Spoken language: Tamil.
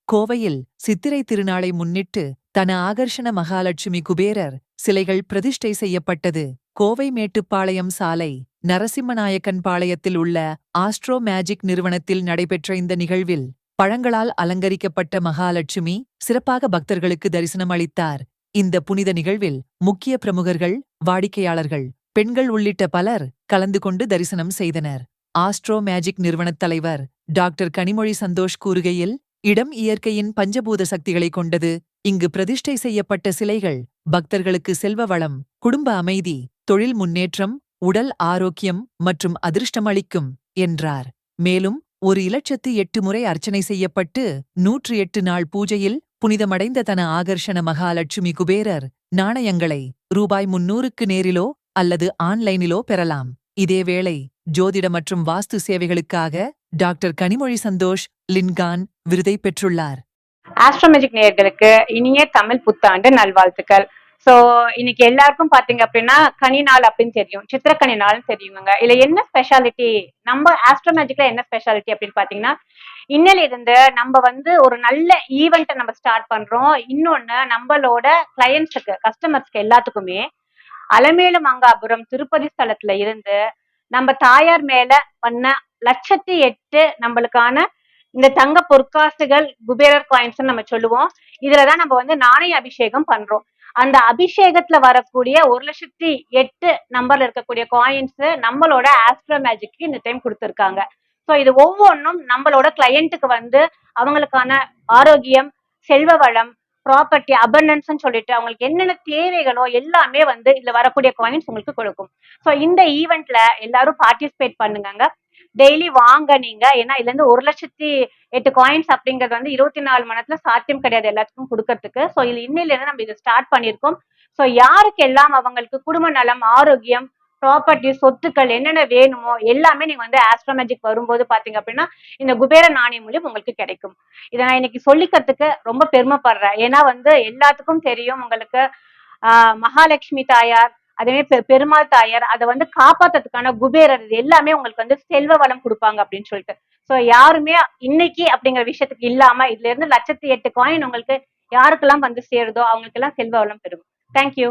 கோவையில் சித்திரை திருநாளை முன்னிட்டு தன ஆகர்ஷண மகாலட்சுமி குபேரர் சிலைகள் பிரதிஷ்டை செய்யப்பட்டது. கோவை மேட்டுப்பாளையம் சாலை நரசிம்மநாயக்கன் பாளையத்தில் உள்ள ஆஸ்ட்ரோ மேஜிக் நிறுவனத்தில் நடைபெற்ற இந்த நிகழ்வில் பழங்களால் அலங்கரிக்கப்பட்ட மகாலட்சுமி சிறப்பாக பக்தர்களுக்கு தரிசனம் அளித்தார். இந்த புனித நிகழ்வில் முக்கிய பிரமுகர்கள், வாடிக்கையாளர்கள், பெண்கள் உள்ளிட்ட பலர் கலந்து கொண்டு தரிசனம் செய்தனர். ஆஸ்ட்ரோ மேஜிக் நிறுவனத் தலைவர் டாக்டர் கனிமொழி சந்தோஷ் கூறுகையில், இடம் இயற்கையின் பஞ்சபூத சக்திகளை கொண்டது. இங்கு பிரதிஷ்டை செய்யப்பட்ட சிலைகள் பக்தர்களுக்கு செல்வ வளம், குடும்ப அமைதி, தொழில் முன்னேற்றம், உடல் ஆரோக்கியம் மற்றும் அதிர்ஷ்டம் அளிக்கும் என்றார். மேலும் 1,08 முறை அர்ச்சனை செய்யப்பட்டு 108 நாள் பூஜையில் புனிதமடைந்த தன ஆகர்ஷண மகாலட்சுமி குபேரர் நாணயங்களை ரூபாய் 300க்கு நேரிலோ அல்லது ஆன்லைனிலோ பெறலாம். இதேவேளை ஜோதிட மற்றும் வாஸ்து சேவைகளுக்காக டாக்டர் கனிமொழி சந்தோஷ் லின்கான் விருதை பெற்றுள்ளார். ஆஸ்ட்ரோமேஜிக் நேயர்களுக்கு இனிய தமிழ் புத்தாண்டு நல்வாழ்த்துக்கள். சோ இன்னைக்கு எல்லாருக்கும் பாத்தீங்க அப்படின்னா கனி நாள் அப்படின்னு தெரியும், சித்திரக்கனி நாள் தெரியுங்க. இதுல என்ன ஸ்பெஷாலிட்டி, நம்ம ஆஸ்ட்ரோமேஜிக்ல என்ன ஸ்பெஷாலிட்டி அப்படின்னு பாத்தீங்கன்னா, இன்னில இருந்து நம்ம ஒரு நல்ல ஈவெண்ட்டை நம்ம ஸ்டார்ட் பண்றோம். இன்னொன்னு, நம்மளோட கிளையன்ஸுக்கு, கஸ்டமர்ஸ்க்கு எல்லாத்துக்குமே அலமேலு மங்காபுரம் திருப்பதி ஸ்தலத்துல இருந்து நம்ம தாயார் மேல பண்ண 1,08 நம்மளுக்கான இந்த தங்க பொற்காசுகள், குபேரர் காயின்ஸ் நம்ம சொல்லுவோம். இதுலதான் நம்ம நாணய அபிஷேகம் பண்றோம். அந்த அபிஷேகத்துல வரக்கூடிய 1,08 நம்பர்ல இருக்கக்கூடிய காயின்ஸ் நம்மளோட ஆஸ்ட்ரோ மேஜிக்கு இந்த டைம் கொடுத்திருக்காங்க. சோ இது ஒவ்வொன்றும் நம்மளோட கிளையண்ட்டுக்கு அவங்களுக்கான ஆரோக்கியம், செல்வ வளம், ப்ராப்பர்ட்டி அபண்டன்ஸ் சொல்லிட்டு அவங்களுக்கு என்னென்ன தேவைகளோ எல்லாமே இதுல வரக்கூடிய காயின்ஸ் உங்களுக்கு கொடுக்கும். சோ இந்த ஈவெண்ட்ல எல்லாரும் பார்ட்டிசிபேட் பண்ணுங்க. டெய்லி வாங்க நீங்க. ஏன்னா இதுல இருந்து 1,08 காயின்ஸ் அப்படிங்கிறது 24 மணி நேரத்துல சாத்தியம் கிடையாது எல்லாத்துக்கும் கொடுக்கறதுக்கு. சோ இது இன்னில இருந்து நம்ம இதை ஸ்டார்ட் பண்ணிருக்கோம். சோ யாருக்கு எல்லாம் அவங்களுக்கு குடும்ப நலம், ஆரோக்கியம், ப்ராப்பர்ட்டி, சொத்துக்கள் என்னென்ன வேணுமோ எல்லாமே நீங்க ஆஸ்ட்ரோமேஜிக் வரும்போது பாத்தீங்க அப்படின்னா இந்த குபேர நாணய மூலியம் உங்களுக்கு கிடைக்கும். இதை நான் இன்னைக்கு சொல்லிக்கிறதுக்கு ரொம்ப பெருமைப்படுறேன். ஏன்னா எல்லாத்துக்கும் தெரியும் உங்களுக்கு மகாலட்சுமி தாயார், அதே மாதிரி பெருமாள் தாயார், அதை காப்பாத்துறதுக்கான குபேரர், இது எல்லாமே உங்களுக்கு செல்வ வளம் கொடுப்பாங்க அப்படின்னு சொல்லிட்டு. சோ யாருமே இன்னைக்கு அப்படிங்கிற விஷயத்துக்கு இல்லாம இதுல இருந்து 1,08 காயின் உங்களுக்கு யாருக்கெல்லாம் சேருதோ அவங்களுக்கு எல்லாம் செல்வ வளம் பெறும். தேங்க்யூ.